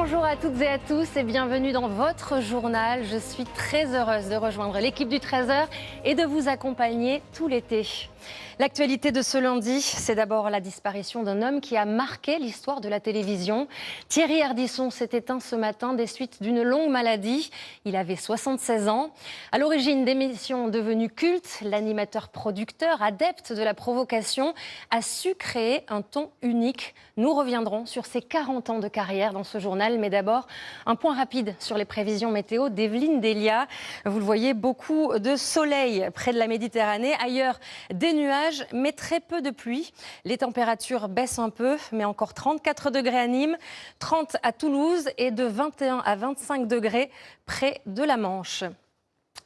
Bonjour à toutes et à tous et bienvenue dans votre journal. Je suis très heureuse de rejoindre l'équipe du 13h et de vous accompagner tout l'été. L'actualité de ce lundi, c'est d'abord la disparition d'un homme qui a marqué l'histoire de la télévision. Thierry Ardisson s'est éteint ce matin des suites d'une longue maladie. Il avait 76 ans. À l'origine d'émissions devenues cultes, l'animateur-producteur, adepte de la provocation, a su créer un ton unique. Nous reviendrons sur ses 40 ans de carrière dans ce journal. Mais d'abord, un point rapide sur les prévisions météo d'Evelyne Delia. Vous le voyez, beaucoup de soleil près de la Méditerranée. Ailleurs, des nuages, mais très peu de pluie. Les températures baissent un peu, mais encore 34 degrés à Nîmes, 30 à Toulouse et de 21 à 25 degrés près de la Manche.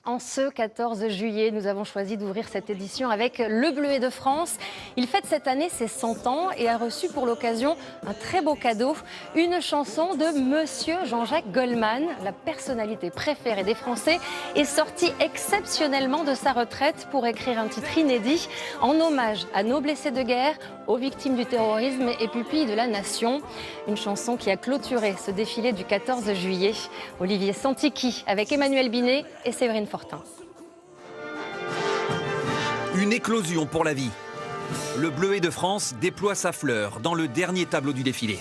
En ce 14 juillet, nous avons choisi d'ouvrir cette édition avec le Bleuet de France. Il fête cette année ses 100 ans et a reçu pour l'occasion un très beau cadeau, une chanson de Monsieur Jean-Jacques Goldman. La personnalité préférée des Français est sortie exceptionnellement de sa retraite pour écrire un titre inédit en hommage à nos blessés de guerre, aux victimes du terrorisme et pupilles de la nation. Une chanson qui a clôturé ce défilé du 14 juillet. Olivier Santiki avec Emmanuel Binet et Séverine Fortin. Une éclosion pour la vie. Le Bleuet de France déploie sa fleur dans le dernier tableau du défilé.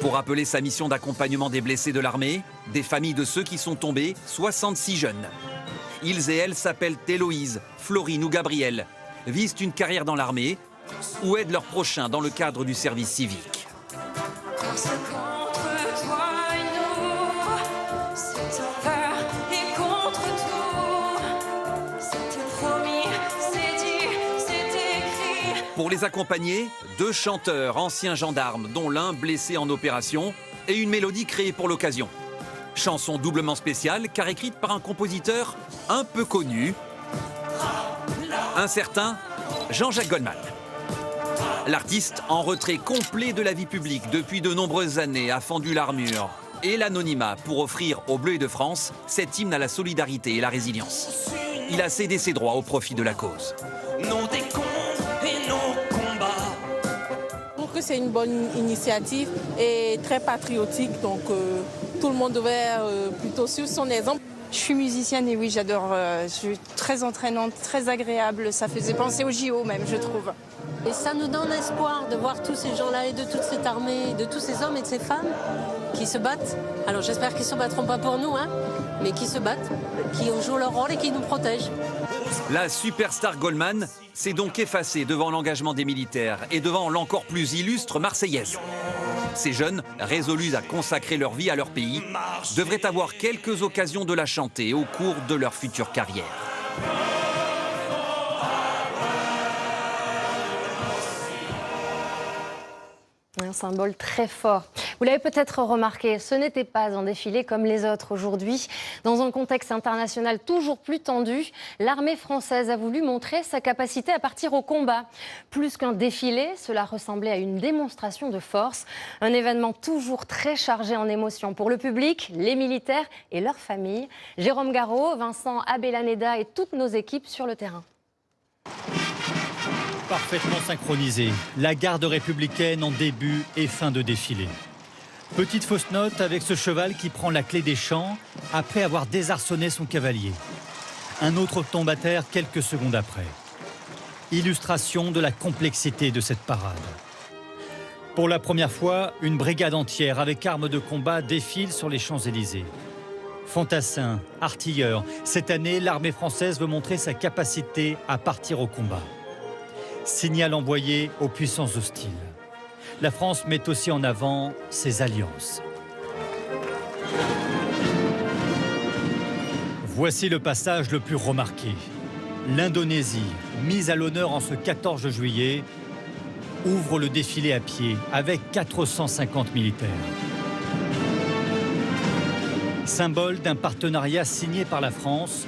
Pour rappeler sa mission d'accompagnement des blessés de l'armée, des familles de ceux qui sont tombés, 66 jeunes. Ils et elles s'appellent Héloïse, Florine ou Gabriel, visent une carrière dans l'armée ou aident leurs prochains dans le cadre du service civique. Pour les accompagner, 2 chanteurs, anciens gendarmes, dont l'un blessé en opération, et une mélodie créée pour l'occasion. Chanson doublement spéciale, car écrite par un compositeur un peu connu, un certain Jean-Jacques Goldman. L'artiste, en retrait complet de la vie publique depuis de nombreuses années, a fendu l'armure et l'anonymat pour offrir au Bleuet de France cet hymne à la solidarité et la résilience. Il a cédé ses droits au profit de la cause. C'est une bonne initiative et très patriotique, donc tout le monde devrait plutôt suivre son exemple. Je suis musicienne et oui, j'adore. Je suis très entraînante, très agréable. Ça faisait penser au JO même, je trouve. Et ça nous donne espoir de voir tous ces gens-là et de toute cette armée, de tous ces hommes et de ces femmes qui se battent. Alors j'espère qu'ils ne se battront pas pour nous, mais qui se battent, qui jouent leur rôle et qui nous protègent. La superstar Goldman s'est donc effacée devant l'engagement des militaires et devant l'encore plus illustre Marseillaise. Ces jeunes, résolus à consacrer leur vie à leur pays, devraient avoir quelques occasions de la chanter au cours de leur future carrière. Un symbole très fort. Vous l'avez peut-être remarqué, ce n'était pas un défilé comme les autres aujourd'hui. Dans un contexte international toujours plus tendu, l'armée française a voulu montrer sa capacité à partir au combat. Plus qu'un défilé, cela ressemblait à une démonstration de force. Un événement toujours très chargé en émotions pour le public, les militaires et leurs familles. Jérôme Garot, Vincent Abelaneda et toutes nos équipes sur le terrain. Parfaitement synchronisé, la garde républicaine en début et fin de défilé. Petite fausse note avec ce cheval qui prend la clé des champs après avoir désarçonné son cavalier. Un autre tombe à terre quelques secondes après. Illustration de la complexité de cette parade. Pour la première fois, une brigade entière avec armes de combat défile sur les Champs-Élysées. Fantassins, artilleurs, cette année, l'armée française veut montrer sa capacité à partir au combat. Signal envoyé aux puissances hostiles. La France met aussi en avant ses alliances. Voici le passage le plus remarqué. L'Indonésie, mise à l'honneur en ce 14 juillet, ouvre le défilé à pied avec 450 militaires. Symbole d'un partenariat signé par la France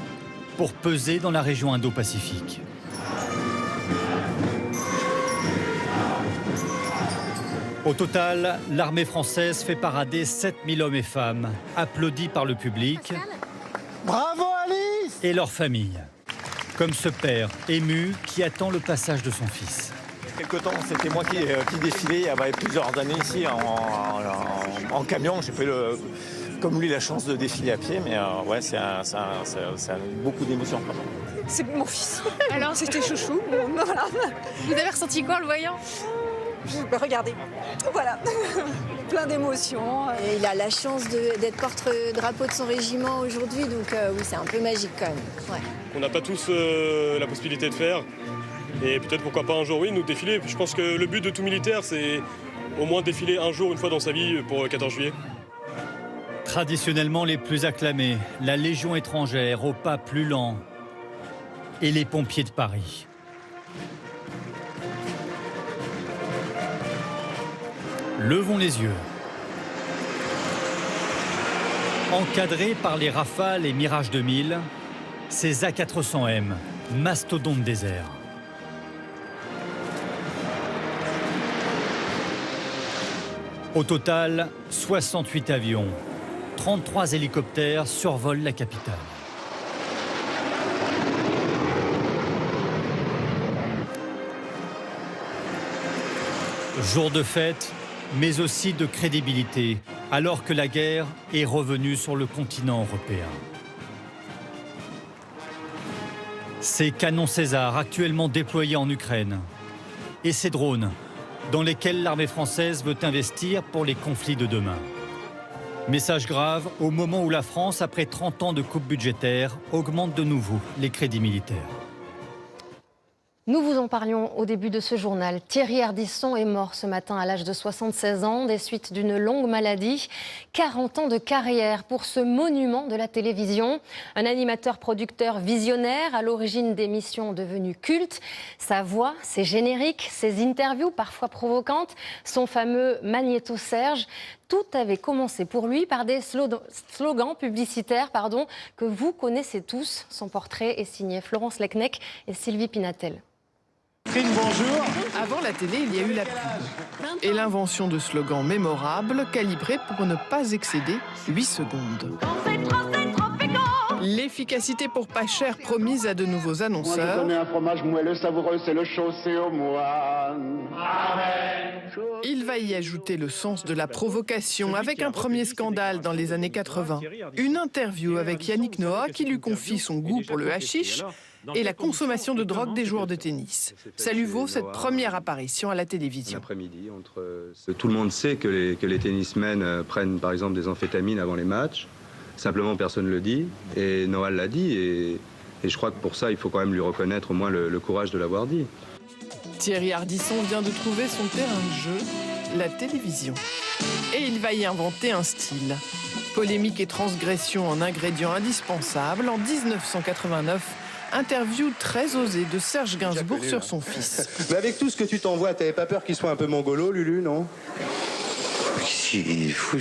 pour peser dans la région Indo-Pacifique. Au total, l'armée française fait parader 7000 hommes et femmes, applaudis par le public. Bravo Alice! Et leurs familles. Comme ce père ému qui attend le passage de son fils. quelque temps, c'était moi qui défilais il y avait plusieurs années ici en camion. J'ai fait comme lui la chance de défiler à pied, mais ouais, c'est beaucoup d'émotions. C'est mon fils. Alors c'était chouchou. Bon, voilà. Vous avez ressenti quoi en le voyant? Regardez, voilà, plein d'émotions. Et il a la chance d'être porte-drapeau de son régiment aujourd'hui, donc oui, c'est un peu magique quand même. Ouais. On n'a pas tous la possibilité de faire, et peut-être pourquoi pas un jour, oui, nous défiler. Je pense que le but de tout militaire, c'est au moins défiler un jour, une fois dans sa vie pour le 14 juillet. Traditionnellement les plus acclamés, la Légion étrangère au pas plus lent et les pompiers de Paris. Levons les yeux. Encadrés par les Rafales et Mirage 2000, ces A400M, mastodontes désert. Au total, 68 avions, 33 hélicoptères survolent la capitale. Jour de fête, mais aussi de crédibilité, alors que la guerre est revenue sur le continent européen. Ces canons César actuellement déployés en Ukraine et ces drones dans lesquels l'armée française veut investir pour les conflits de demain. Message grave au moment où la France, après 30 ans de coupe budgétaire, augmente de nouveau les crédits militaires. Nous vous en parlions au début de ce journal. Thierry Ardisson est mort ce matin à l'âge de 76 ans des suites d'une longue maladie. 40 ans de carrière pour ce monument de la télévision. Un animateur-producteur visionnaire à l'origine d'émissions devenues cultes. Sa voix, ses génériques, ses interviews parfois provocantes, son fameux Magnéto Serge. Tout avait commencé pour lui par des slogans publicitaires que vous connaissez tous. Son portrait est signé Florence Lecnec et Sylvie Pinatel. Bonjour. Avant la télé, il y a eu la pub et l'invention de slogans mémorables calibrés pour ne pas excéder 8 secondes. L'efficacité pour pas cher promise à de nouveaux annonceurs. Moi, je connais un fromage moelleux savoureux, c'est le chaussé au moine. Il va y ajouter le sens de la provocation avec un premier scandale dans les années 80. Une interview avec Yannick Noah qui lui confie son goût pour le hashish et la consommation de drogue des joueurs de tennis. Ça lui vaut cette première apparition à la télévision. Tout le monde sait que les tennismen prennent par exemple des amphétamines avant les matchs. Simplement, personne ne le dit. Et Noah l'a dit. Et je crois que pour ça, il faut quand même lui reconnaître au moins le courage de l'avoir dit. Thierry Ardisson vient de trouver son terrain de jeu, la télévision. Et il va y inventer un style. Polémique et transgression en ingrédients indispensables. En 1989, interview très osée de Serge Gainsbourg sur son fils. Mais avec tout ce que tu t'envoies, t'avais pas peur qu'il soit un peu mongolo, Lulu, non? Si, fou,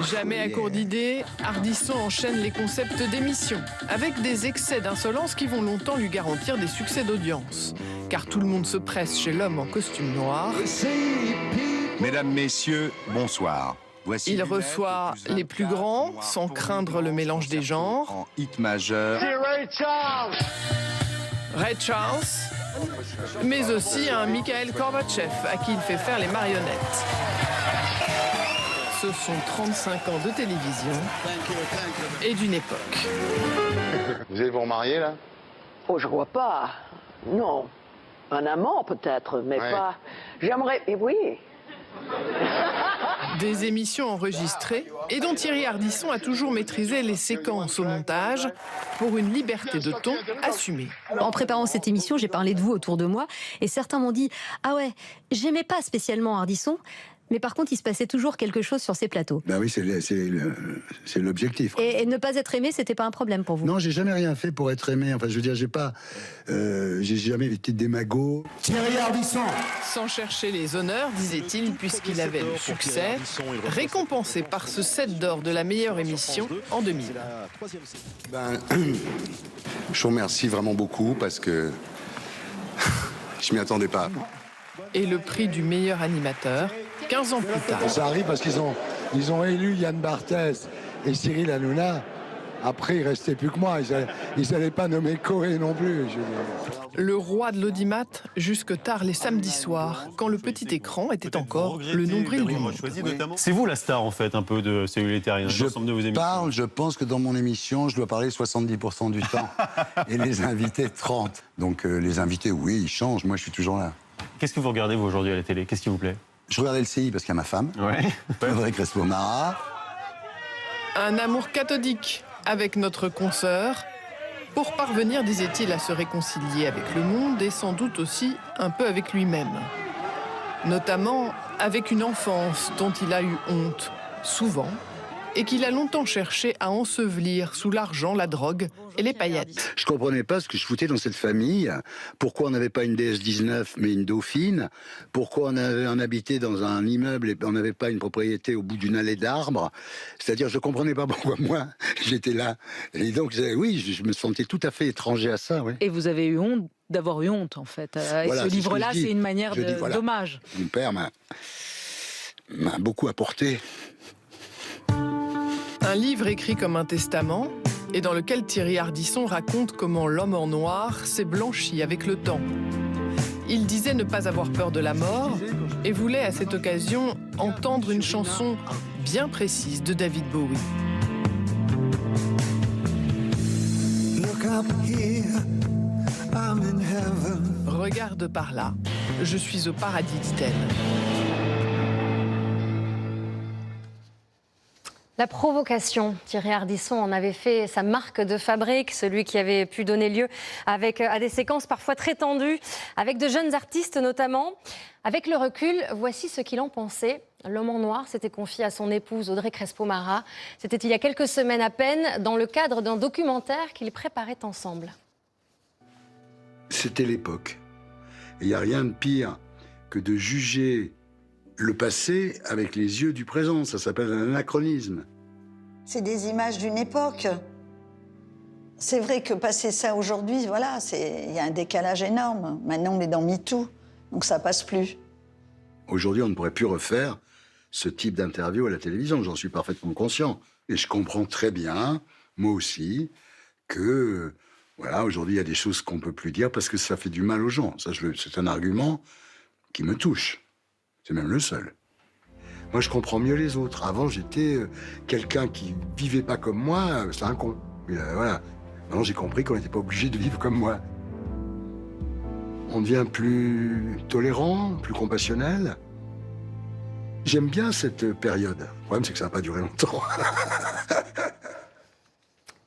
jamais à court d'idées, Ardisson enchaîne les concepts d'émissions, avec des excès d'insolence qui vont longtemps lui garantir des succès d'audience. Car tout le monde se presse chez l'homme en costume noir. Mesdames, messieurs, bonsoir. Voici il reçoit les plus grands, sans craindre le mélange des genres. En hit majeur. C'est Ray Charles. Ray Charles, mais aussi un Mikhail Gorbatchev, à qui il fait faire les marionnettes. Ce sont 35 ans de télévision et d'une époque. Vous allez vous remarier, là? Oh, je vois pas. Non. Un amant, peut-être, mais ouais. Pas... J'aimerais... Et oui. Des émissions enregistrées et dont Thierry Ardisson a toujours maîtrisé les séquences au montage pour une liberté de ton assumée. En préparant cette émission, j'ai parlé de vous autour de moi et certains m'ont dit « Ah ouais, j'aimais pas spécialement Ardisson ». Mais par contre, il se passait toujours quelque chose sur ces plateaux. Ben oui, c'est l'objectif. Et ne pas être aimé, c'était pas un problème pour vous? Non, j'ai jamais rien fait pour être aimé. Enfin, je veux dire, j'ai jamais été démago. Thierry Ardisson. Sans chercher les honneurs, disait-il, puisqu'il avait le succès, récompensé par ce 7 d'or de la meilleure émission en 2000. Ben, je vous remercie vraiment beaucoup parce que je m'y attendais pas. Et le prix du meilleur animateur, 15 ans plus tard. Ça arrive parce qu'ils ont élu Yann Barthès et Cyril Hanouna Après, il restait plus que moi. Ils n'allaient pas nommer Corée non plus. Le roi de l'audimat jusque tard les samedis soirs, quand le petit écran était encore le nombril du monde. C'est vous la star, en fait, un peu de Cellule Terrien, l'ensemble de vos émissions. Je pense que dans mon émission, je dois parler 70% du temps. Et les invités, 30%. Donc les invités, oui, ils changent. Moi, je suis toujours là. Qu'est-ce que vous regardez, vous, aujourd'hui, à la télé? Qu'est-ce qui vous plaît? Je regardais le CI parce qu'il y a ma femme. Ouais. Audrey Crespo-Mara. Un amour cathodique avec notre consoeur. Pour parvenir, disait-il, à se réconcilier avec le monde et sans doute aussi un peu avec lui-même. Notamment avec une enfance dont il a eu honte, souvent, et qu'il a longtemps cherché à ensevelir sous l'argent, la drogue et les paillettes. Je comprenais pas ce que je foutais dans cette famille. Pourquoi on n'avait pas une DS-19 mais une Dauphine? Pourquoi on habitait dans un immeuble et on n'avait pas une propriété au bout d'une allée d'arbres? C'est-à-dire, je comprenais pas pourquoi moi j'étais là. Et donc, oui, je me sentais tout à fait étranger à ça. Oui. Et vous avez eu honte d'avoir eu honte, en fait. Voilà, et ce livre-là, c'est une manière voilà. d'hommage. Mon père m'a beaucoup apporté. Un livre écrit comme un testament, et dans lequel Thierry Ardisson raconte comment l'homme en noir s'est blanchi avec le temps. Il disait ne pas avoir peur de la mort, et voulait à cette occasion entendre une chanson bien précise de David Bowie. Look up here, I'm in heaven. Regarde par là, je suis au paradis, dit-elle. La provocation, Thierry Ardisson en avait fait sa marque de fabrique, celui qui avait pu donner lieu à des séquences parfois très tendues, avec de jeunes artistes notamment. Avec le recul, voici ce qu'il en pensait. L'homme en noir s'était confié à son épouse Audrey Crespo-Mara. C'était il y a quelques semaines à peine, dans le cadre d'un documentaire qu'ils préparaient ensemble. C'était l'époque. Il n'y a rien de pire que de juger le passé avec les yeux du présent. Ça s'appelle un anachronisme. C'est des images d'une époque. C'est vrai que passer ça aujourd'hui, voilà, il y a un décalage énorme. Maintenant, on est dans MeToo, donc ça passe plus. Aujourd'hui, on ne pourrait plus refaire ce type d'interview à la télévision. J'en suis parfaitement conscient. Et je comprends très bien, moi aussi, que voilà, aujourd'hui, il y a des choses qu'on ne peut plus dire parce que ça fait du mal aux gens. Ça, c'est un argument qui me touche. C'est même le seul. Moi, je comprends mieux les autres. Avant, j'étais quelqu'un qui vivait pas comme moi, c'est un con. Mais, voilà. Maintenant, j'ai compris qu'on n'était pas obligé de vivre comme moi. On devient plus tolérant, plus compassionnel. J'aime bien cette période. Le problème, c'est que ça n'a pas duré longtemps.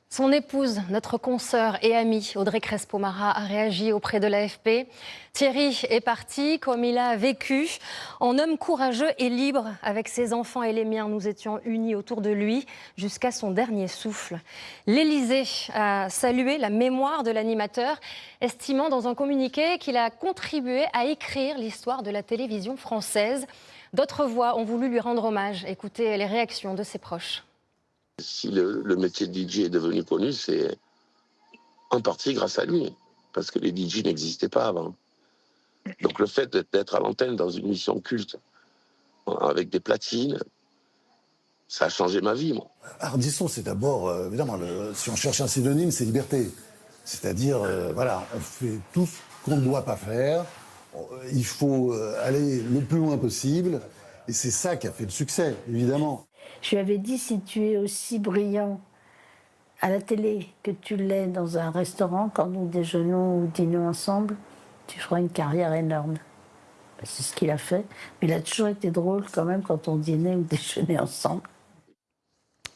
Son épouse, notre consoeur et amie Audrey Crespo-Mara, a réagi auprès de l'AFP. Thierry est parti comme il a vécu, en homme courageux et libre. Avec ses enfants et les miens, nous étions unis autour de lui jusqu'à son dernier souffle. L'Élysée a salué la mémoire de l'animateur, estimant dans un communiqué qu'il a contribué à écrire l'histoire de la télévision française. D'autres voix ont voulu lui rendre hommage. Écoutez les réactions de ses proches. Si le métier de DJ est devenu connu, c'est en partie grâce à lui, parce que les DJ n'existaient pas avant. Donc le fait d'être à l'antenne dans une émission culte, avec des platines, ça a changé ma vie, moi. Ardisson, c'est d'abord, évidemment, si on cherche un synonyme, c'est liberté. C'est-à-dire, voilà, on fait tout ce qu'on ne doit pas faire, il faut aller le plus loin possible, et c'est ça qui a fait le succès, évidemment. Je lui avais dit, si tu es aussi brillant à la télé que tu l'es dans un restaurant, quand nous déjeunons ou dînons ensemble, tu feras une carrière énorme. C'est ce qu'il a fait. Mais il a toujours été drôle quand même quand on dînait ou déjeunait ensemble.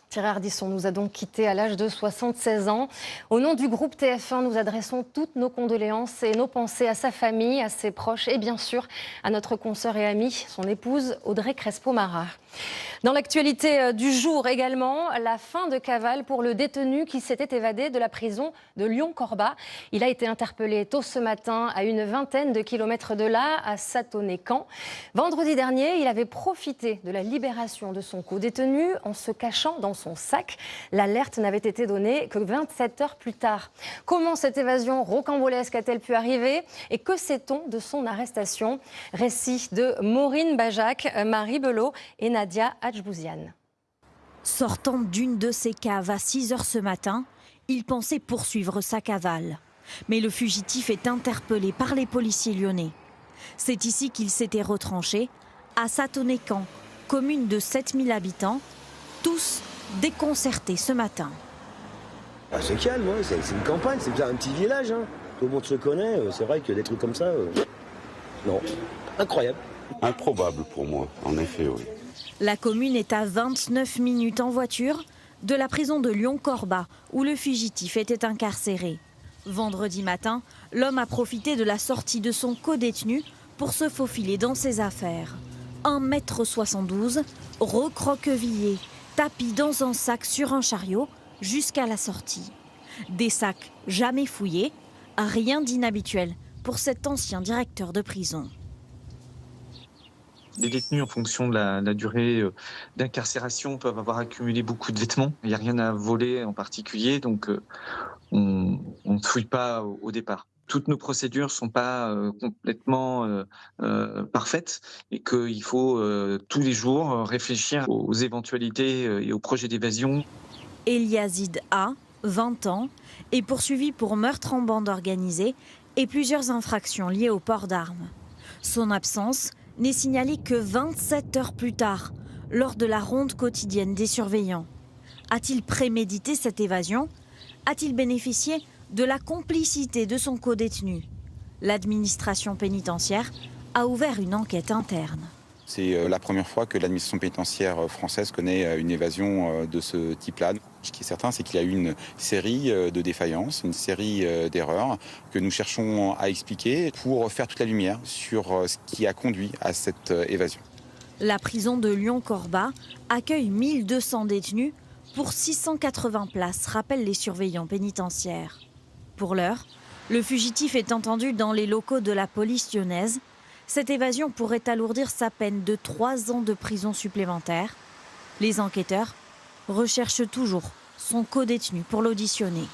Thierry Ardisson nous a donc quittés à l'âge de 76 ans. Au nom du groupe TF1, nous adressons toutes nos condoléances et nos pensées à sa famille, à ses proches et bien sûr à notre consoeur et amie, son épouse Audrey Crespo-Mara. Dans l'actualité du jour également, la fin de cavale pour le détenu qui s'était évadé de la prison de Lyon-Corba. Il a été interpellé tôt ce matin à une vingtaine de kilomètres de là, à Sathonay-Camp. Vendredi dernier, il avait profité de la libération de son co-détenu en se cachant dans son sac. L'alerte n'avait été donnée que 27 heures plus tard. Comment cette évasion rocambolesque a-t-elle pu arriver et que sait-on de son arrestation? Récit de Maureen Bajac, Marie Belot et Nadia Hadjbouziane. Sortant d'une de ses caves à 6 h ce matin, il pensait poursuivre sa cavale. Mais le fugitif est interpellé par les policiers lyonnais. C'est ici qu'il s'était retranché, à Satonnet-Camp, commune de 7000 habitants, tous déconcertés ce matin. Ah, c'est calme, hein. C'est une campagne, c'est bien un petit village. Hein. Tout le monde se connaît, c'est vrai que des trucs comme ça, non, incroyable. Improbable pour moi, en effet, oui. La commune est à 29 minutes en voiture de la prison de Lyon-Corba, où le fugitif était incarcéré. Vendredi matin, l'homme a profité de la sortie de son codétenu pour se faufiler dans ses affaires. 1,72 m, recroquevillé, tapi dans un sac sur un chariot jusqu'à la sortie. Des sacs jamais fouillés, rien d'inhabituel pour cet ancien directeur de prison. Les détenus, en fonction de la durée d'incarcération, peuvent avoir accumulé beaucoup de vêtements. Il n'y a rien à voler en particulier, donc on ne fouille pas au départ. Toutes nos procédures ne sont pas complètement parfaites et qu'il faut tous les jours réfléchir aux éventualités et aux projets d'évasion. Eliazid A, 20 ans, est poursuivi pour meurtre en bande organisée et plusieurs infractions liées au port d'armes. Son absence n'est signalée que 27 heures plus tard, lors de la ronde quotidienne des surveillants. A-t-il prémédité cette évasion? A-t-il bénéficié de la complicité de son codétenu? L'administration pénitentiaire a ouvert une enquête interne. C'est la première fois que l'administration pénitentiaire française connaît une évasion de ce type-là. Ce qui est certain, c'est qu'il y a eu une série de défaillances, une série d'erreurs que nous cherchons à expliquer pour faire toute la lumière sur ce qui a conduit à cette évasion. La prison de Lyon-Corba accueille 1200 détenus pour 680 places, rappellent les surveillants pénitentiaires. Pour l'heure, le fugitif est entendu dans les locaux de la police lyonnaise. Cette évasion pourrait alourdir sa peine de 3 ans de prison supplémentaire. Les enquêteurs recherchent toujours son codétenu pour l'auditionner.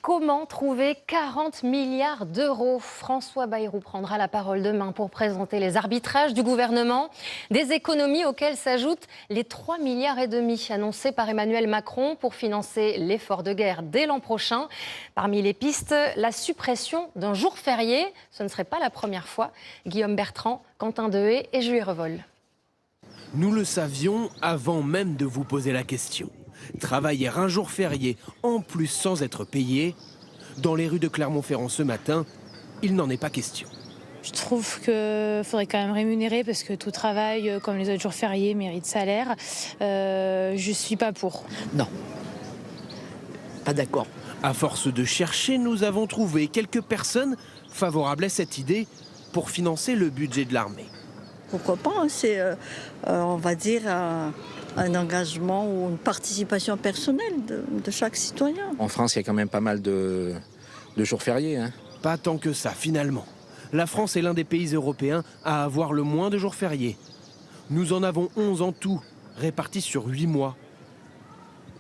Comment trouver 40 milliards d'euros? François Bayrou prendra la parole demain pour présenter les arbitrages du gouvernement. Des économies auxquelles s'ajoutent les 3,5 milliards annoncés par Emmanuel Macron pour financer l'effort de guerre dès l'an prochain. Parmi les pistes, la suppression d'un jour férié. Ce ne serait pas la première fois. Guillaume Bertrand, Quentin Dehé et Julie Revol. Nous le savions avant même de vous poser la question. Travailler un jour férié, en plus sans être payé, dans les rues de Clermont-Ferrand ce matin, il n'en est pas question. Je trouve qu'il faudrait quand même rémunérer parce que tout travail, comme les autres jours fériés, mérite salaire. Je suis pas pour. Non, pas d'accord. À force de chercher, nous avons trouvé quelques personnes favorables à cette idée pour financer le budget de l'armée. Pourquoi pas, hein, c'est, on va dire, un engagement ou une participation personnelle de chaque citoyen. En France, il y a quand même pas mal de jours fériés. Hein. Pas tant que ça, finalement. La France est l'un des pays européens à avoir le moins de jours fériés. Nous en avons 11 en tout, répartis sur 8 mois.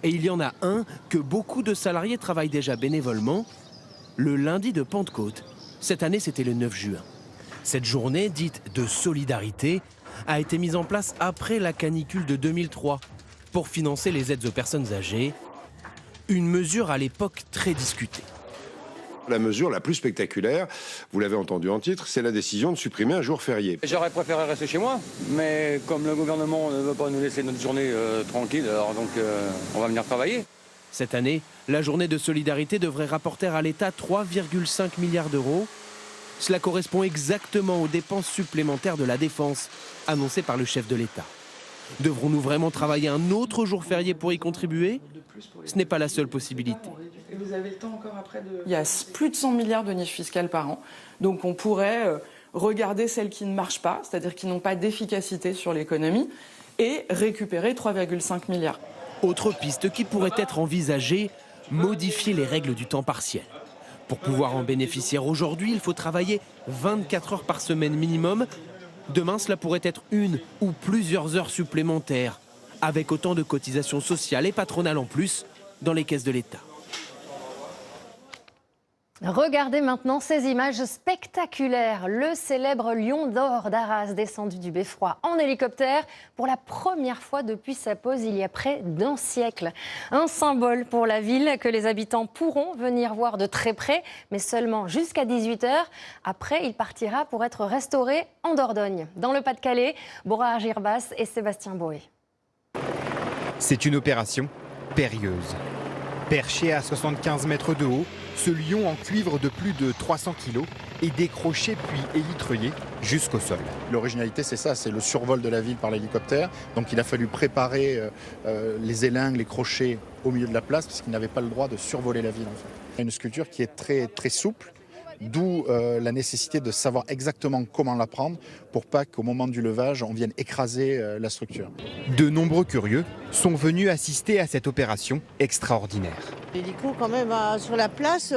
Et il y en a un que beaucoup de salariés travaillent déjà bénévolement, le lundi de Pentecôte. Cette année, c'était le 9 juin. Cette journée, dite de solidarité, a été mise en place après la canicule de 2003 pour financer les aides aux personnes âgées. Une mesure à l'époque très discutée. La mesure la plus spectaculaire, vous l'avez entendu en titre, c'est la décision de supprimer un jour férié. J'aurais préféré rester chez moi, mais comme le gouvernement ne veut pas nous laisser notre journée tranquille, alors donc on va venir travailler. Cette année, la journée de solidarité devrait rapporter à l'État 3,5 milliards d'euros. Cela correspond exactement aux dépenses supplémentaires de la défense, annoncées par le chef de l'État. Devrons-nous vraiment travailler un autre jour férié pour y contribuer? Ce n'est pas la seule possibilité. Et vous avez le temps encore après de... Il y a plus de 100 milliards de niches fiscales par an. Donc on pourrait regarder celles qui ne marchent pas, c'est-à-dire qui n'ont pas d'efficacité sur l'économie, et récupérer 3,5 milliards. Autre piste qui pourrait être envisagée, modifier les règles du temps partiel. Pour pouvoir en bénéficier aujourd'hui, il faut travailler 24 heures par semaine minimum. Demain, cela pourrait être 1 ou plusieurs heures supplémentaires, avec autant de cotisations sociales et patronales en plus dans les caisses de l'État. Regardez maintenant ces images spectaculaires. Le célèbre lion d'or d'Arras descendu du beffroi en hélicoptère pour la première fois depuis sa pose il y a près d'un siècle. Un symbole pour la ville que les habitants pourront venir voir de très près, mais seulement jusqu'à 18h. Après, il partira pour être restauré en Dordogne. Dans le Pas-de-Calais, Bora Argirbas et Sébastien Boé. C'est une opération périlleuse. Perché à 75 mètres de haut, ce lion en cuivre de plus de 300 kg est décroché puis élitreillé jusqu'au sol. L'originalité, c'est ça, c'est le survol de la ville par l'hélicoptère. Donc il a fallu préparer les élingues, les crochets au milieu de la place parce qu'il n'avait pas le droit de survoler la ville. En fait. Une sculpture qui est très, très souple, d'où la nécessité de savoir exactement comment la prendre pour pas qu'au moment du levage, on vienne écraser la structure. De nombreux curieux sont venus assister à cette opération extraordinaire. L'hélico, quand même, sur la place,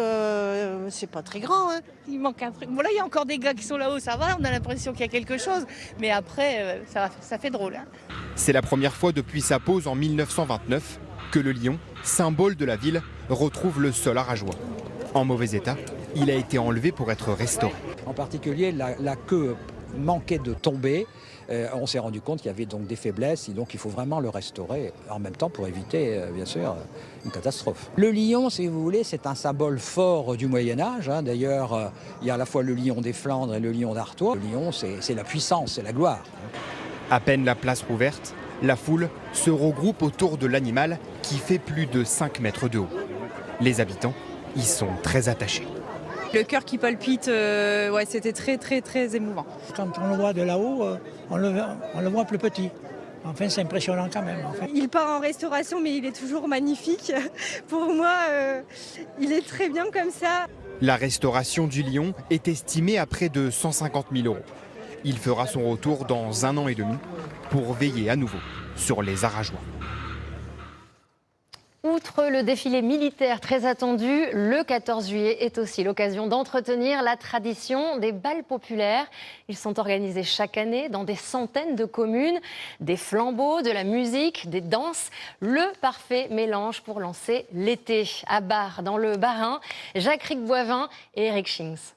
c'est pas très grand. Hein. Il manque un truc. Bon, là, il y a encore des gars qui sont là-haut, ça va, on a l'impression qu'il y a quelque chose. Mais après, ça fait drôle. Hein. C'est la première fois depuis sa pose en 1929 que le lion, symbole de la ville, retrouve le sol arageois. En mauvais état, il a été enlevé pour être restauré. En particulier, la queue manquait de tomber. On s'est rendu compte qu'il y avait donc des faiblesses et donc il faut vraiment le restaurer en même temps pour éviter, bien sûr, une catastrophe. Le lion, si vous voulez, c'est un symbole fort du Moyen-Âge. Hein. D'ailleurs, il y a à la fois le lion des Flandres et le lion d'Artois. Le lion, c'est la puissance, c'est la gloire. À peine la place rouverte, la foule se regroupe autour de l'animal qui fait plus de 5 mètres de haut. Les habitants y sont très attachés. Le cœur qui palpite, ouais, c'était très émouvant. Quand on le voit de là-haut, on le voit plus petit. Enfin, c'est impressionnant quand même. En fait. Il part en restauration, mais il est toujours magnifique. Pour moi, il est très bien comme ça. La restauration du lion est estimée à près de 150 000 €. Il fera son retour dans 1 an et demi pour veiller à nouveau sur les Arageois. Outre le défilé militaire très attendu, le 14 juillet est aussi l'occasion d'entretenir la tradition des bals populaires. Ils sont organisés chaque année dans des centaines de communes. Des flambeaux, de la musique, des danses. Le parfait mélange pour lancer l'été. À Bar, dans le Bas-Rhin, Jacques Boivin et Eric Schings.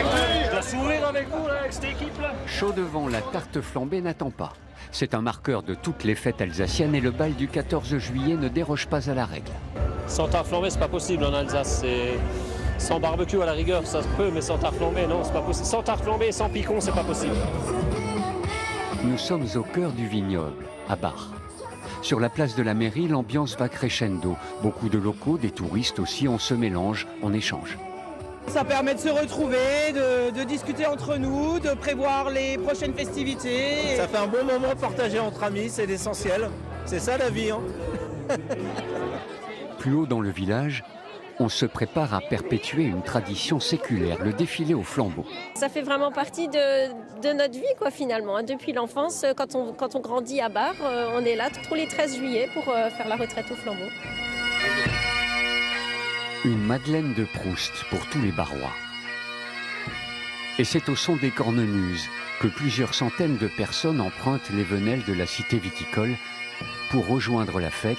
Je dois sourire avec vous, là, avec cette équipe-là. Chaud devant, la tarte flambée n'attend pas. C'est un marqueur de toutes les fêtes alsaciennes et le bal du 14 juillet ne déroge pas à la règle. Sans tarte flambée, c'est pas possible en Alsace. Sans barbecue à la rigueur, ça se peut, mais sans tarte flambée, non, c'est pas possible. Sans tarte flambée et sans picon, c'est pas possible. Nous sommes au cœur du vignoble, à Bar. Sur la place de la mairie, l'ambiance va crescendo. Beaucoup de locaux, des touristes aussi, on se mélange, on échange. Ça permet de se retrouver, de discuter entre nous, de prévoir les prochaines festivités. Ça fait un bon moment partagé entre amis, c'est l'essentiel. C'est ça la vie. Hein. Plus haut dans le village, on se prépare à perpétuer une tradition séculaire, le défilé au flambeau. Ça fait vraiment partie de notre vie, quoi, finalement. Depuis l'enfance, quand on grandit à Bar, on est là tous les 13 juillet pour faire la retraite au flambeau. Une Madeleine de Proust pour tous les Barois. Et c'est au son des cornemuses que plusieurs centaines de personnes empruntent les venelles de la cité viticole pour rejoindre la fête,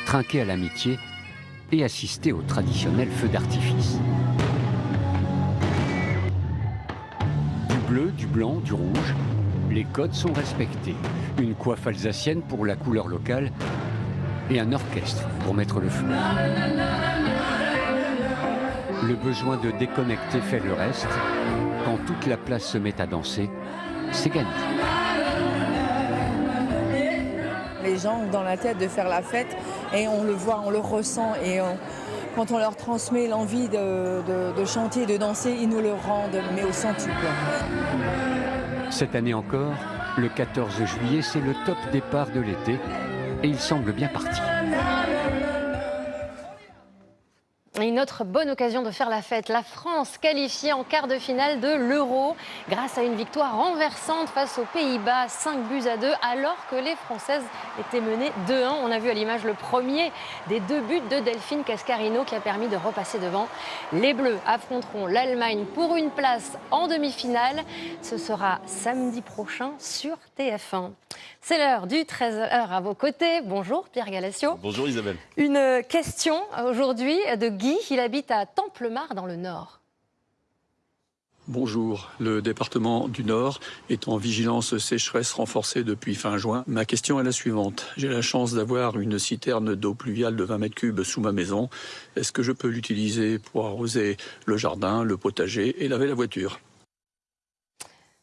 trinquer à l'amitié et assister au traditionnel feu d'artifice. Du bleu, du blanc, du rouge, les codes sont respectés. Une coiffe alsacienne pour la couleur locale et un orchestre pour mettre le feu. Le besoin de déconnecter fait le reste. Quand toute la place se met à danser, c'est gagné. Les gens ont dans la tête de faire la fête et on le voit, on le ressent. Et quand on leur transmet l'envie de chanter, de danser, ils nous le rendent, mais au centuple. Cette année encore, le 14 juillet, c'est le top départ de l'été et il semble bien parti. Une autre bonne occasion de faire la fête. La France qualifiée en quart de finale de l'Euro grâce à une victoire renversante face aux Pays-Bas, 5-2 alors que les Françaises étaient menées 2-1. On a vu à l'image le premier des 2 buts de Delphine Cascarino qui a permis de repasser devant. Les Bleus affronteront l'Allemagne pour une place en demi-finale. Ce sera samedi prochain sur TF1. C'est l'heure du 13h à vos côtés. Bonjour Pierre Galassio. Bonjour Isabelle. Une question aujourd'hui de Guy il habite à Templemars dans le Nord. Bonjour, le département du Nord est en vigilance sécheresse renforcée depuis fin juin. Ma question est la suivante. J'ai la chance d'avoir une citerne d'eau pluviale de 20 mètres cubes sous ma maison. Est-ce que je peux l'utiliser pour arroser le jardin, le potager et laver la voiture ?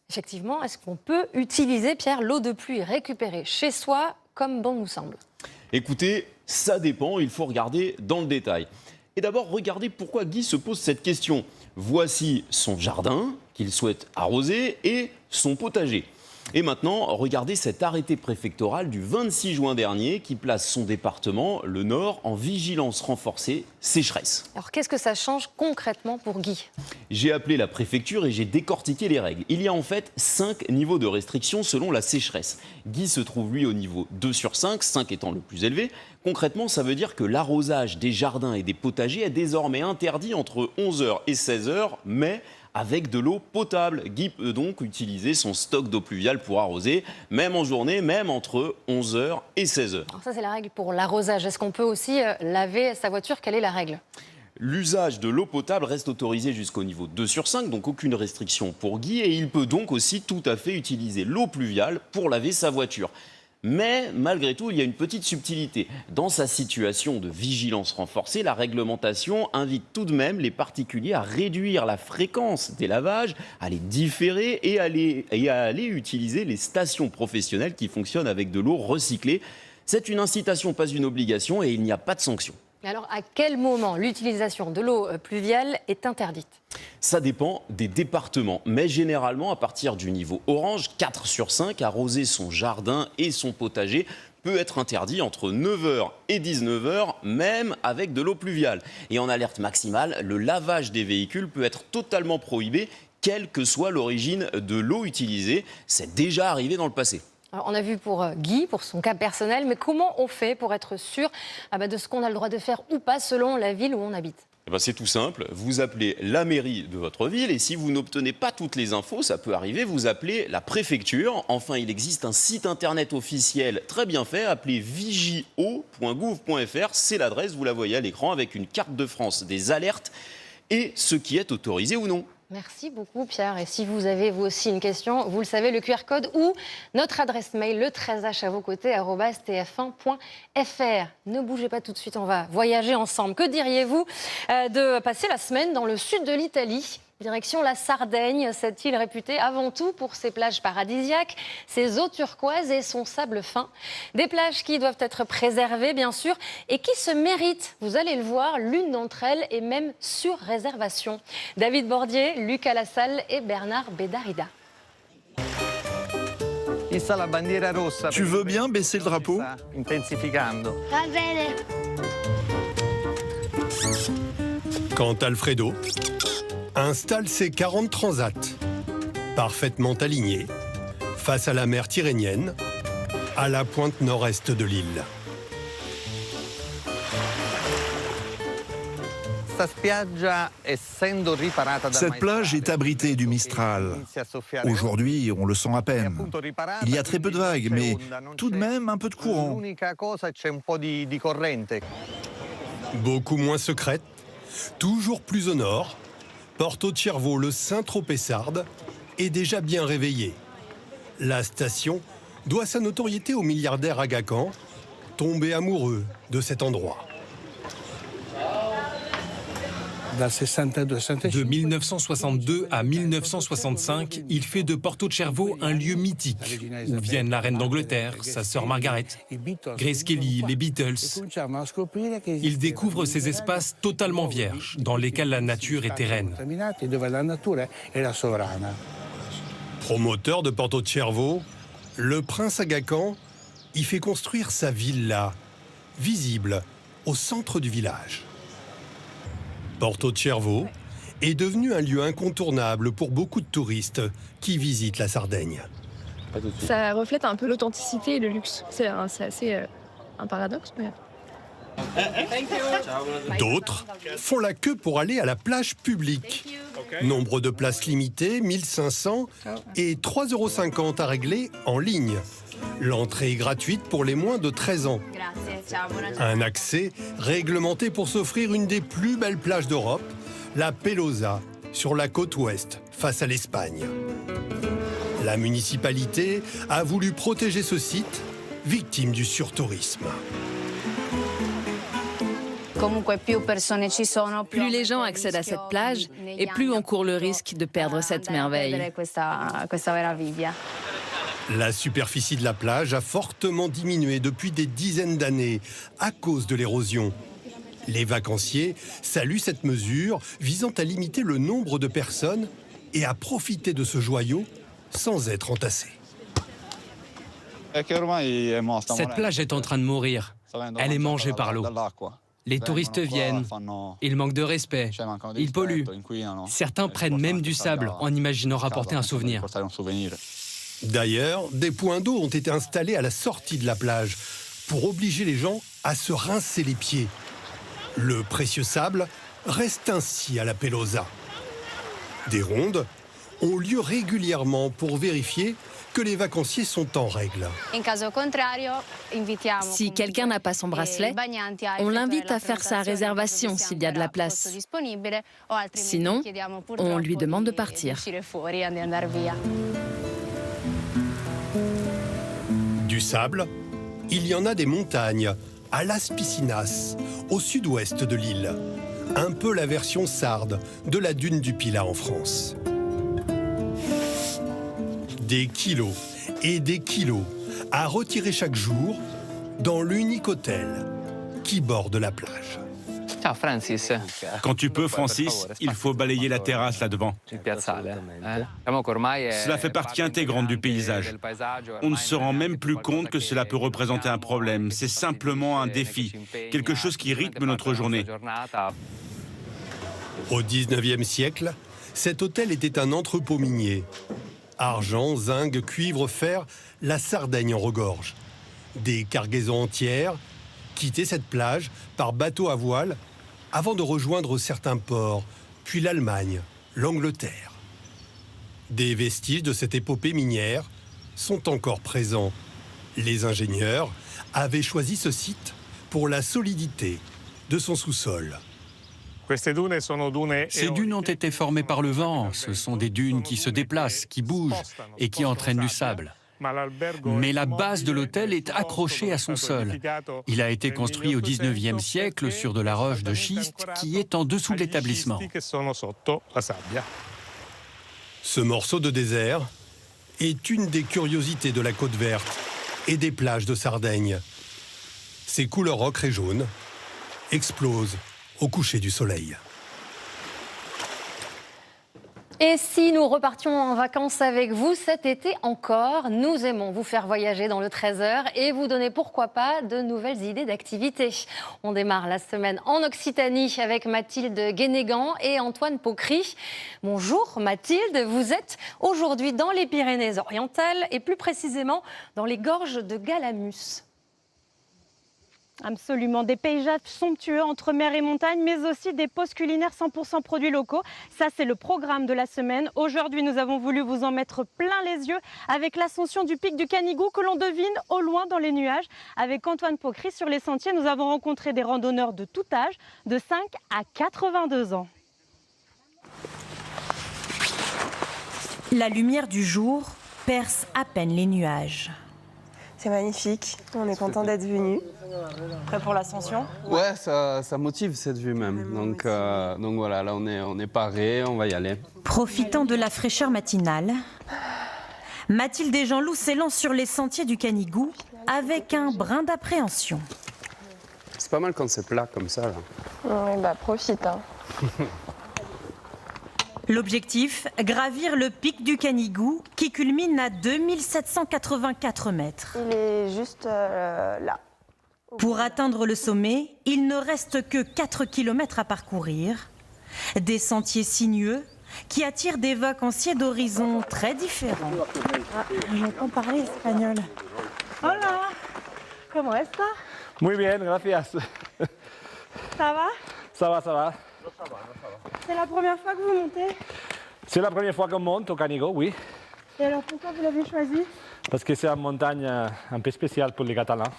Effectivement, est-ce qu'on peut utiliser, Pierre, l'eau de pluie récupérée chez soi comme bon nous semble ? Écoutez, ça dépend, il faut regarder dans le détail. Et d'abord, regardez pourquoi Guy se pose cette question. Voici son jardin qu'il souhaite arroser et son potager. Et maintenant, regardez cet arrêté préfectoral du 26 juin dernier qui place son département, le Nord, en vigilance renforcée sécheresse. Alors qu'est-ce que ça change concrètement pour Guy ? J'ai appelé la préfecture et j'ai décortiqué les règles. Il y a en fait 5 niveaux de restriction selon la sécheresse. Guy se trouve lui au niveau 2 sur 5, 5 étant le plus élevé. Concrètement, ça veut dire que l'arrosage des jardins et des potagers est désormais interdit entre 11h et 16h, mais avec de l'eau potable. Guy peut donc utiliser son stock d'eau pluviale pour arroser, même en journée, même entre 11h et 16h. Alors ça, c'est la règle pour l'arrosage. Est-ce qu'on peut aussi laver sa voiture ? Quelle est la règle ? L'usage de l'eau potable reste autorisé jusqu'au niveau 2 sur 5, donc aucune restriction pour Guy. Et il peut donc aussi tout à fait utiliser l'eau pluviale pour laver sa voiture. Mais malgré tout, il y a une petite subtilité. Dans sa situation de vigilance renforcée, la réglementation invite tout de même les particuliers à réduire la fréquence des lavages, à les différer et à aller utiliser les stations professionnelles qui fonctionnent avec de l'eau recyclée. C'est une incitation, pas une obligation, et il n'y a pas de sanction. Alors, à quel moment l'utilisation de l'eau pluviale est interdite ? Ça dépend des départements, mais généralement à partir du niveau orange, 4 sur 5, arroser son jardin et son potager peut être interdit entre 9h et 19h, même avec de l'eau pluviale. Et en alerte maximale, le lavage des véhicules peut être totalement prohibé, quelle que soit l'origine de l'eau utilisée. C'est déjà arrivé dans le passé. Alors, on a vu pour Guy, pour son cas personnel, mais comment on fait pour être sûr de ce qu'on a le droit de faire ou pas selon la ville où on habite ? C'est tout simple, vous appelez la mairie de votre ville et si vous n'obtenez pas toutes les infos, ça peut arriver, vous appelez la préfecture. Enfin, il existe un site internet officiel très bien fait, appelé vigio.gouv.fr. C'est l'adresse, vous la voyez à l'écran, avec une carte de France des alertes et ce qui est autorisé ou non. Merci beaucoup Pierre. Et si vous avez vous aussi une question, vous le savez, le QR code ou notre adresse mail, le 13h à vos côtés, @tf1.fr. Ne bougez pas tout de suite, on va voyager ensemble. Que diriez-vous de passer la semaine dans le sud de l'Italie ? Direction la Sardaigne, cette île réputée avant tout pour ses plages paradisiaques, ses eaux turquoises et son sable fin. Des plages qui doivent être préservées, bien sûr, et qui se méritent. Vous allez le voir, l'une d'entre elles est même sur réservation. David Bordier, Lucas Lassalle et Bernard Bédarida. Tu veux bien baisser le drapeau ? Quant à Alfredo, installe ses 40 transats, parfaitement alignés, face à la mer Tyrrhénienne, à la pointe nord-est de l'île. Cette plage est abritée du Mistral. Aujourd'hui, on le sent à peine. Il y a très peu de vagues, mais tout de même un peu de courant. Beaucoup moins secrète, toujours plus au nord, Porto Cervo, le Saint-Tropez-Sardes, est déjà bien réveillé. La station doit sa notoriété au milliardaire Aga Khan, tombé amoureux de cet endroit. De 1962 à 1965, il fait de Porto Cervo un lieu mythique, où viennent la reine d'Angleterre, sa sœur Margaret, Grace Kelly, les Beatles. Il découvre ces espaces totalement vierges, dans lesquels la nature était reine. Promoteur de Porto Cervo, le prince Aga Khan y fait construire sa villa, visible au centre du village. Porto Cervo est devenu un lieu incontournable pour beaucoup de touristes qui visitent la Sardaigne. Ça reflète un peu l'authenticité et le luxe. C'est assez un paradoxe, mais... D'autres font la queue pour aller à la plage publique, Nombre de places limitées, 1500 et 3,50 € à régler en ligne. L'entrée est gratuite pour les moins de 13 ans. Un accès réglementé pour s'offrir une des plus belles plages d'Europe, la Pelosa, sur la côte ouest, face à l'Espagne. La municipalité a voulu protéger ce site, victime du surtourisme. Plus les gens accèdent à cette plage, et plus on court le risque de perdre cette merveille. La superficie de la plage a fortement diminué depuis des dizaines d'années à cause de l'érosion. Les vacanciers saluent cette mesure visant à limiter le nombre de personnes et à profiter de ce joyau sans être entassés. Cette plage est en train de mourir. Elle est mangée par l'eau. Les touristes viennent, ils manquent de respect, ils polluent. Certains prennent même du sable en imaginant rapporter un souvenir. D'ailleurs, des points d'eau ont été installés à la sortie de la plage pour obliger les gens à se rincer les pieds. Le précieux sable reste ainsi à la Pelosa. Des rondes ont lieu régulièrement pour vérifier que les vacanciers sont en règle. Si quelqu'un n'a pas son bracelet, on l'invite à faire sa réservation s'il y a de la place. Sinon, on lui demande de partir. Du sable, il y en a des montagnes, à Las Piscinas, au sud-ouest de l'île. Un peu la version sarde de la dune du Pilat en France. Des kilos et des kilos à retirer chaque jour dans l'unique hôtel qui borde la plage. Ciao Francis. Quand tu peux, Francis, il faut balayer la terrasse là-devant. Cela fait partie intégrante du paysage. On ne se rend même plus compte que cela peut représenter un problème. C'est simplement un défi, quelque chose qui rythme notre journée. Au 19e siècle, cet hôtel était un entrepôt minier. Argent, zinc, cuivre, fer, la Sardaigne en regorge. Des cargaisons entières quittaient cette plage par bateau à voile avant de rejoindre certains ports, puis l'Allemagne, l'Angleterre. Des vestiges de cette épopée minière sont encore présents. Les ingénieurs avaient choisi ce site pour la solidité de son sous-sol. Ces dunes ont été formées par le vent. Ce sont des dunes qui se déplacent, qui bougent et qui entraînent du sable. Mais la base de l'hôtel est accrochée à son sol. Il a été construit au 19e siècle sur de la roche de schiste qui est en dessous de l'établissement. Ce morceau de désert est une des curiosités de la côte verte et des plages de Sardaigne. Ses couleurs ocre et jaune explosent au coucher du soleil. Et si nous repartions en vacances avec vous cet été encore, nous aimons vous faire voyager dans le Trésor et vous donner pourquoi pas de nouvelles idées d'activités. On démarre la semaine en Occitanie avec Mathilde Guénégan et Antoine Pocry. Bonjour Mathilde, vous êtes aujourd'hui dans les Pyrénées-Orientales et plus précisément dans les gorges de Galamus. Absolument, des paysages somptueux entre mer et montagne, mais aussi des postes culinaires 100% produits locaux. Ça, c'est le programme de la semaine. Aujourd'hui, nous avons voulu vous en mettre plein les yeux avec l'ascension du pic du Canigou que l'on devine au loin dans les nuages. Avec Antoine Pocry sur les sentiers, nous avons rencontré des randonneurs de tout âge, de 5 à 82 ans. La lumière du jour perce à peine les nuages. C'est magnifique, on est content d'être venus. Prêt pour l'ascension? Ouais, ça motive cette vue même. Donc voilà, là on est paré, on va y aller. Profitant de la fraîcheur matinale, Mathilde et Jean-Loup s'élancent sur les sentiers du Canigou avec un brin d'appréhension. C'est pas mal quand c'est plat comme ça là. Oui, bah profite. Hein. L'objectif, gravir le pic du Canigou qui culmine à 2784 mètres. Il est juste là. Pour atteindre le sommet, il ne reste que 4 km à parcourir. Des sentiers sinueux qui attirent des vacanciers d'horizons très différents. J'entends parler espagnol. Hola, comment est-ce que? Muy bien, gracias. Ça va? Ça va, ça va. C'est la première fois que vous montez? C'est la première fois qu'on monte au Canigó, oui. Et alors pourquoi vous l'avez choisi? Parce que c'est une montagne un peu spéciale pour les Catalans.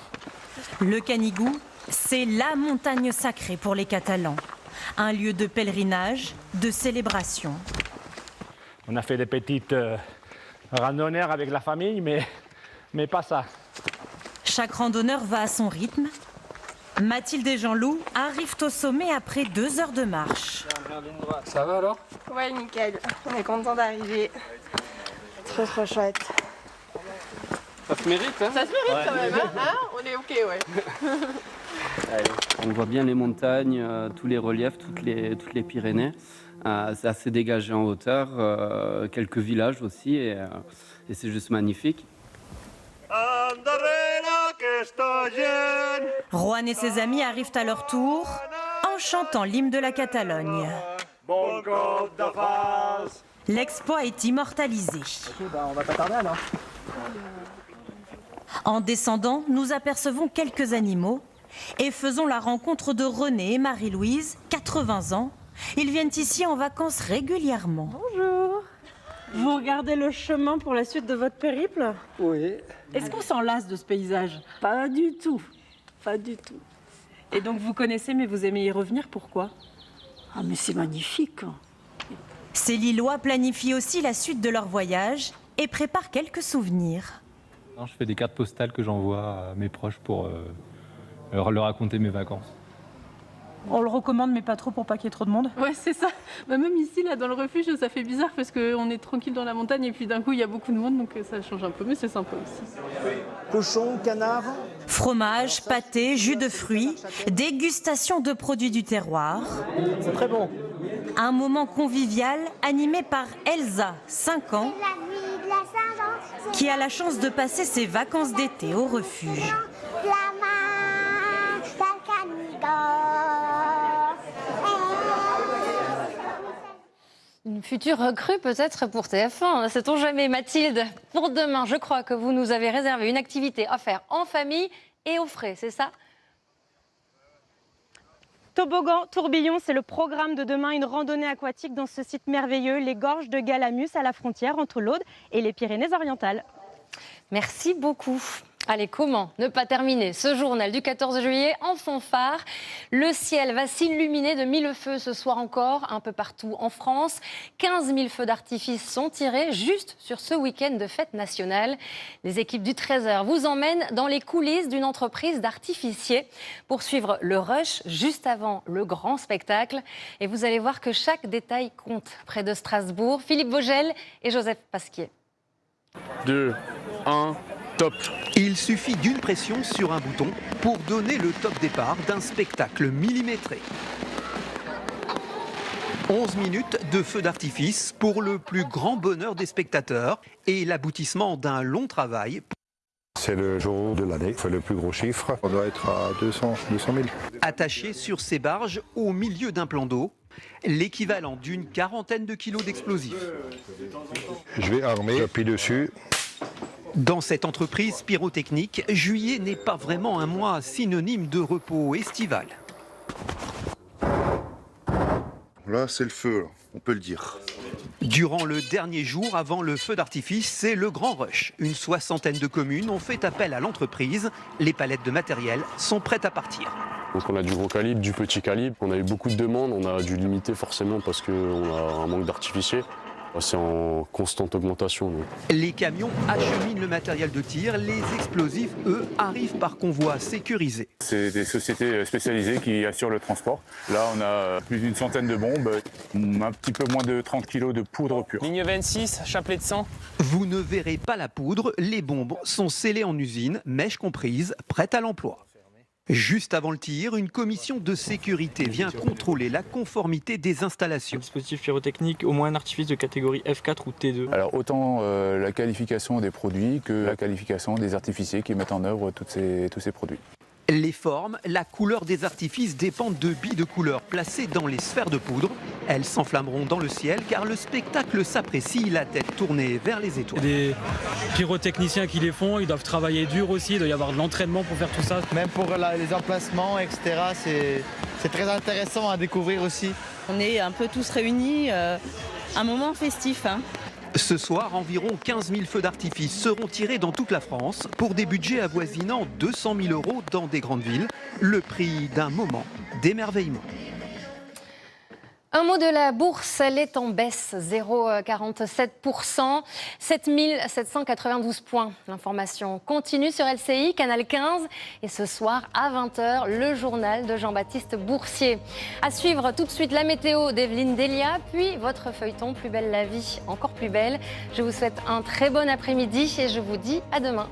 Le Canigou, c'est la montagne sacrée pour les Catalans. Un lieu de pèlerinage, de célébration. On a fait des petites randonnées avec la famille, mais pas ça. Chaque randonneur va à son rythme. Mathilde et Jean-Loup arrivent au sommet après 2 heures de marche. Ça va alors? Ouais, nickel. On est content d'arriver. Trop chouette. Ça se mérite, hein? Ça se mérite quand même, hein? On est ok, ouais. Allez. On voit bien les montagnes, tous les reliefs, toutes les Pyrénées. C'est assez dégagé en hauteur, quelques villages aussi, et c'est juste magnifique. Juan et ses amis arrivent à leur tour en chantant l'hymne de la Catalogne. L'exploit est immortalisé. On va pas tarder alors. En descendant, nous apercevons quelques animaux et faisons la rencontre de René et Marie-Louise, 80 ans. Ils viennent ici en vacances régulièrement. Bonjour. Vous regardez le chemin pour la suite de votre périple? Oui. Est-ce qu'on s'en lasse de ce paysage? Pas du tout. Pas du tout. Et donc vous connaissez mais vous aimez y revenir, pourquoi? Ah mais c'est magnifique. Ces Lillois planifient aussi la suite de leur voyage et préparent quelques souvenirs. Je fais des cartes postales que j'envoie à mes proches pour leur raconter mes vacances. On le recommande, mais pas trop pour pas qu'il y ait trop de monde. Ouais, c'est ça. Bah, même ici, là, dans le refuge, ça fait bizarre parce qu'on est tranquille dans la montagne et puis d'un coup, il y a beaucoup de monde, donc ça change un peu, mais c'est sympa aussi. Cochon, canard. Fromage, pâté, jus de fruits, dégustation de produits du terroir. C'est très bon. Un moment convivial animé par Elsa, 5 ans, qui a la chance de passer ses vacances d'été au refuge. Une future recrue peut-être pour TF1, sait-on jamais. Mathilde, pour demain, je crois que vous nous avez réservé une activité à faire en famille et au frais, c'est ça? Toboggan, tourbillon, c'est le programme de demain, une randonnée aquatique dans ce site merveilleux, les gorges de Galamus à la frontière entre l'Aude et les Pyrénées-Orientales. Merci beaucoup. Allez, comment ne pas terminer ce journal du 14 juillet en fanfare? Le ciel va s'illuminer de 1000 feux ce soir encore, un peu partout en France. 15 000 feux d'artifice sont tirés juste sur ce week-end de fête nationale. Les équipes du 13h vous emmènent dans les coulisses d'une entreprise d'artificiers pour suivre le rush juste avant le grand spectacle. Et vous allez voir que chaque détail compte près de Strasbourg. Philippe Vogel et Joseph Pasquier. 2, 1... Top. Il suffit d'une pression sur un bouton pour donner le top départ d'un spectacle millimétré. 11 minutes de feu d'artifice pour le plus grand bonheur des spectateurs et l'aboutissement d'un long travail. C'est le jour de l'année, on fait le plus gros chiffre. On doit être à 200 000. Attaché sur ces barges au milieu d'un plan d'eau, l'équivalent d'une 40aine de kilos d'explosifs. Je vais armer, j'appuie dessus. Dans cette entreprise pyrotechnique, juillet n'est pas vraiment un mois synonyme de repos estival. Là, c'est le feu, on peut le dire. Durant le dernier jour avant le feu d'artifice, c'est le grand rush. Une 60aine de communes ont fait appel à l'entreprise. Les palettes de matériel sont prêtes à partir. Donc on a du gros calibre, du petit calibre. On a eu beaucoup de demandes, on a dû limiter forcément parce qu'on a un manque d'artificiers. C'est en constante augmentation. Donc. Les camions acheminent le matériel de tir. Les explosifs, eux, arrivent par convoi sécurisé. C'est des sociétés spécialisées qui assurent le transport. Là, on a plus d'une centaine de bombes, un petit peu moins de 30 kg de poudre pure. Ligne 26, chapelet de sang. Vous ne verrez pas la poudre. Les bombes sont scellées en usine, mèches comprises, prêtes à l'emploi. Juste avant le tir, une commission de sécurité vient contrôler la conformité des installations. Un dispositif pyrotechnique, au moins un artifice de catégorie F4 ou T2. Alors autant la qualification des produits que la qualification des artificiers qui mettent en œuvre tous ces produits. Les formes, la couleur des artifices dépendent de billes de couleur placées dans les sphères de poudre. Elles s'enflammeront dans le ciel car le spectacle s'apprécie, la tête tournée vers les étoiles. Des pyrotechniciens qui les font, ils doivent travailler dur aussi, il doit y avoir de l'entraînement pour faire tout ça. Même pour les emplacements, etc., c'est très intéressant à découvrir aussi. On est un peu tous réunis, un moment festif. Ce soir, environ 15 000 feux d'artifice seront tirés dans toute la France pour des budgets avoisinant 200 000 € dans des grandes villes. Le prix d'un moment d'émerveillement. Un mot de la bourse, elle est en baisse, 0,47%, 7 792 points. L'information continue sur LCI, Canal 15. Et ce soir, à 20h, le journal de Jean-Baptiste Boursier. À suivre tout de suite la météo d'Evelyne Delia, puis votre feuilleton Plus belle la vie, encore plus belle. Je vous souhaite un très bon après-midi et je vous dis à demain.